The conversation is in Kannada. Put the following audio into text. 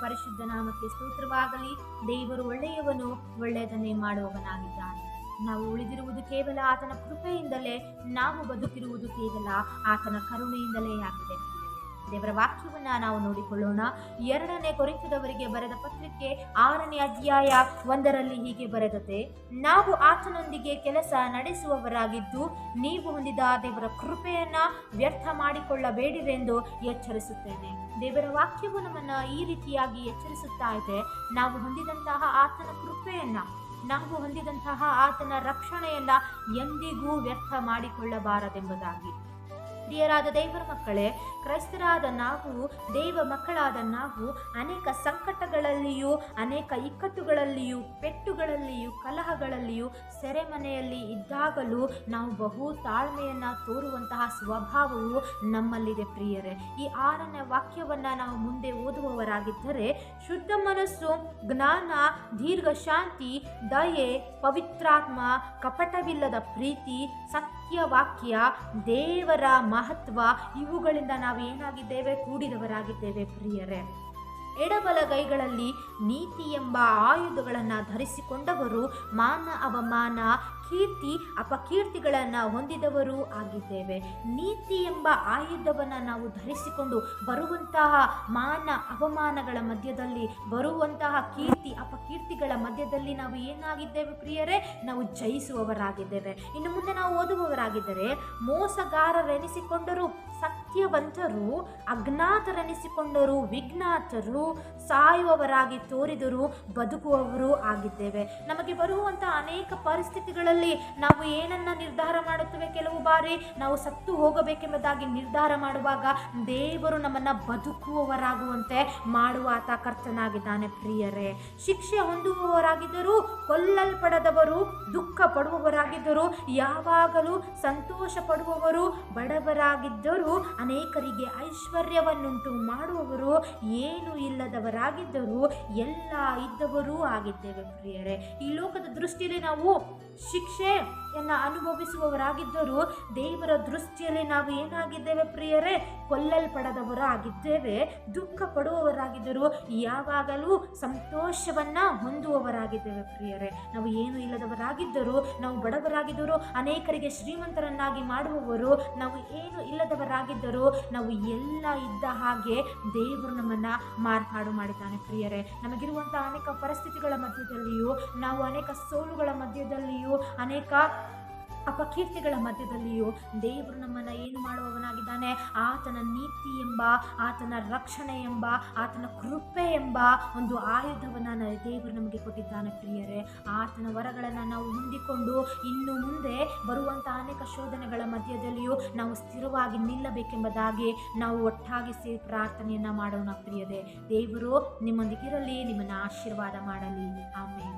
ಪರಿಶುದ್ಧ ನಾಮಕ್ಕೆ ಸ್ತೋತ್ರವಾಗಲಿ. ದೇವರು ಒಳ್ಳೆಯವನು, ಒಳ್ಳೆಯದನ್ನೇ ಮಾಡುವವನಾಗಿದ್ದಾನೆ. ನಾವು ಉಳಿದಿರುವುದು ಕೇವಲ ಆತನ ಕೃಪೆಯಿಂದಲೇ, ನಾವು ಬದುಕಿರುವುದು ಕೇವಲ ಆತನ ಕರುಣೆಯಿಂದಲೇ ಆಗಿದೆ. ದೇವರ ವಾಕ್ಯವನ್ನ ನಾವು ನೋಡಿಕೊಳ್ಳೋಣ. 2 ಕೊರಿಂಥದವರಿಗೆ ಬರೆದ ಪತ್ರಿಕೆ 6ನೇ ಅಧ್ಯಾಯ 1ರಲ್ಲಿ ಹೀಗೆ ಬರೆದತೆ, ನಾವು ಆತನೊಂದಿಗೆ ಕೆಲಸ ನಡೆಸುವವರಾಗಿದ್ದು ನೀವು ಹೊಂದಿದ ದೇವರ ಕೃಪೆಯನ್ನ ವ್ಯರ್ಥ ಮಾಡಿಕೊಳ್ಳಬೇಡಿರೆಂದು ಎಚ್ಚರಿಸುತ್ತೇನೆ. ದೇವರ ವಾಕ್ಯವು ನಮ್ಮನ್ನ ಈ ರೀತಿಯಾಗಿ ಎಚ್ಚರಿಸುತ್ತಾ ಇದೆ. ನಾವು ಹೊಂದಿದಂತಹ ಆತನ ಕೃಪೆಯನ್ನ, ನಾವು ಹೊಂದಿದಂತಹ ಆತನ ರಕ್ಷಣೆಯನ್ನ ಎಂದಿಗೂ ವ್ಯರ್ಥ ಮಾಡಿಕೊಳ್ಳಬಾರದೆಂಬುದಾಗಿ. ಪ್ರಿಯರಾದ ದೇವರ ಮಕ್ಕಳೇ, ಕ್ರೈಸ್ತರಾದ ನಾವು, ದೇವ ಮಕ್ಕಳಾದ ನಾವು ಅನೇಕ ಸಂಕಟಗಳಲ್ಲಿಯೂ, ಅನೇಕ ಇಕ್ಕಟ್ಟುಗಳಲ್ಲಿಯೂ, ಪೆಟ್ಟುಗಳಲ್ಲಿಯೂ, ಕಲಹಗಳಲ್ಲಿಯೂ, ಸೆರೆಮನೆಯಲ್ಲಿ ಇದ್ದಾಗಲೂ ನಾವು ಬಹು ತಾಳ್ಮೆಯನ್ನು ತೋರುವಂತಹ ಸ್ವಭಾವವು ನಮ್ಮಲ್ಲಿದೆ. ಪ್ರಿಯರೇ, ಈ 6ನೇ ವಾಕ್ಯವನ್ನು ನಾವು ಮುಂದೆ ಓದುವವರಾಗಿದ್ದರೆ, ಶುದ್ಧ ಮನಸ್ಸು, ಜ್ಞಾನ, ದೀರ್ಘ ಶಾಂತಿ, ದಯೆ, ಪವಿತ್ರಾತ್ಮ, ಕಪಟವಿಲ್ಲದ ಪ್ರೀತಿ, ಸತ್ಯವಾಕ್ಯ, ದೇವರ ಮಹತ್ವ, ಇವುಗಳಿಂದ ನಾವು ಏನಾಗಿದ್ದೇವೆ? ಕೂಡಿದವರಾಗಿದ್ದೇವೆ. ಪ್ರಿಯರೇ, ಎಡಬಲಗೈಗಳಲ್ಲಿ ನೀತಿ ಎಂಬ ಆಯುಧಗಳನ್ನು ಧರಿಸಿಕೊಂಡವರು ಮಾನ, ಅವಮಾನ, ಕೀರ್ತಿ, ಅಪಕೀರ್ತಿಗಳನ್ನು ಹೊಂದಿದವರು ಆಗಿದ್ದೇವೆ. ನೀತಿ ಎಂಬ ಆಯುಧವನ್ನು ನಾವು ಧರಿಸಿಕೊಂಡು ಬರುವಂತಹ ಮಾನ, ಅವಮಾನಗಳ ಮಧ್ಯದಲ್ಲಿ, ಬರುವಂತಹ ಕೀರ್ತಿ, ಅಪಕೀರ್ತಿಗಳ ಮಧ್ಯದಲ್ಲಿ ನಾವು ಏನಾಗಿದ್ದೇವೆ ಪ್ರಿಯರೇ? ನಾವು ಜಯಿಸುವವರಾಗಿದ್ದೇವೆ. ಇನ್ನು ಮುಂದೆ ನಾವು ಓದುವವರಾಗಿದ್ದರೆ, ಮೋಸಗಾರರೆನಿಸಿಕೊಂಡರು ಸತ್ಯವಂತರು, ಅಜ್ಞಾತರೆನಿಸಿಕೊಂಡರು ವಿಜ್ಞಾತರು, ಸಾಯುವವರಾಗಿ ತೋರಿದರು ಬದುಕುವವರು ಆಗಿದ್ದೇವೆ. ನಮಗೆ ಬರುವಂತಹ ಅನೇಕ ಪರಿಸ್ಥಿತಿಗಳಲ್ಲಿ ನಾವು ಏನನ್ನ ನಿರ್ಧಾರ ಮಾಡುತ್ತೇವೆ? ಕೆಲವು ಬಾರಿ ನಾವು ಸತ್ತು ಹೋಗಬೇಕೆಂಬುದಾಗಿ ನಿರ್ಧಾರ ಮಾಡುವಾಗ ದೇವರು ನಮ್ಮನ್ನ ಬದುಕುವವರಾಗುವಂತೆ ಮಾಡುವ ಆತ ಕರ್ತನಾಗಿದ್ದಾನೆ. ಪ್ರಿಯರೇ, ಶಿಕ್ಷೆ ಹೊಂದುವವರಾಗಿದ್ದರು, ಕೊಲ್ಲಲ್ಪಡದವರು, ದುಃಖ ಪಡುವವರಾಗಿದ್ದರು, ಯಾವಾಗಲೂ ಸಂತೋಷ ಪಡುವವರು, ಬಡವರಾಗಿದ್ದರು, ಅನೇಕರಿಗೆ ಐಶ್ವರ್ಯವನ್ನುಂಟು ಮಾಡುವವರು, ಏನು ಇಲ್ಲದವರಾಗಿದ್ದರು, ಎಲ್ಲ ಇದ್ದವರೂ ಆಗಿದ್ದೇವೆ. ಪ್ರಿಯರೇ, ಈ ಲೋಕದ ದೃಷ್ಟಿಯಲ್ಲಿ ನಾವು ಶಿಕ್ಷೆಯನ್ನು ಅನುಭವಿಸುವವರಾಗಿದ್ದರು, ದೇವರ ದೃಷ್ಟಿಯಲ್ಲಿ ನಾವು ಏನಾಗಿದ್ದೇವೆ ಪ್ರಿಯರೇ? ಕೊಲ್ಲಲ್ಪಡದವರಾಗಿದ್ದೇವೆ, ದುಃಖ ಪಡುವವರಾಗಿದ್ದರು, ಯಾವಾಗಲೂ ಸಂತೋಷವನ್ನ ಹೊಂದುವವರಾಗಿದ್ದೇವೆ. ಪ್ರಿಯರೇ, ನಾವು ಏನು ಇಲ್ಲದವರಾಗಿದ್ದರು, ನಾವು ಬಡವರಾಗಿದ್ದರು, ಅನೇಕರಿಗೆ ಶ್ರೀಮಂತರನ್ನಾಗಿ ಮಾಡುವವರು, ನಾವು ಏನು ಇಲ್ಲದವರಾಗಿದ್ದರು, ನಾವು ಎಲ್ಲ ಇದ್ದ ಹಾಗೆ ದೇವರು ನಮ್ಮನ್ನ ಮಾರ್ಪಾಡು ಮಾಡಿದ್ದಾನೆ. ಪ್ರಿಯರೇ, ನಮಗಿರುವಂತಹ ಅನೇಕ ಪರಿಸ್ಥಿತಿಗಳ ಮಧ್ಯದಲ್ಲಿಯೂ, ನಾವು ಅನೇಕ ಸೋಲುಗಳ ಮಧ್ಯದಲ್ಲಿಯೂ, ಅನೇಕ ಅಪಕೀರ್ತಿಗಳ ಮಧ್ಯದಲ್ಲಿಯೂ ದೇವರು ನಮ್ಮನ್ನು ಏನು ಮಾಡುವವನಾಗಿದ್ದಾನೆ? ಆತನ ನೀತಿ ಎಂಬ, ಆತನ ರಕ್ಷಣೆ ಎಂಬ, ಆತನ ಕೃಪೆ ಎಂಬ ಒಂದು ಆಯುಧವನ್ನು ದೇವರು ನಮಗೆ ಕೊಟ್ಟಿದ್ದಾನೆ. ಪ್ರಿಯರೇ, ಆತನ ವರಗಳನ್ನು ನಾವು ಹೊಂದಿಕೊಂಡು ಇನ್ನು ಮುಂದೆ ಬರುವಂತಹ ಅನೇಕ ಶೋಧನೆಗಳ ಮಧ್ಯದಲ್ಲಿಯೂ ನಾವು ಸ್ಥಿರವಾಗಿ ನಿಲ್ಲಬೇಕೆಂಬುದಾಗಿ ನಾವು ಒಟ್ಟಾಗಿ ಸೇರಿ ಪ್ರಾರ್ಥನೆಯನ್ನು ಮಾಡೋಣ. ಪ್ರಿಯರೇ, ದೇವರು ನಿಮ್ಮೊಂದಿಗಿರಲಿ, ನಿಮ್ಮನ್ನು ಆಶೀರ್ವಾದ ಮಾಡಲಿ. ಆಮೇಲೆ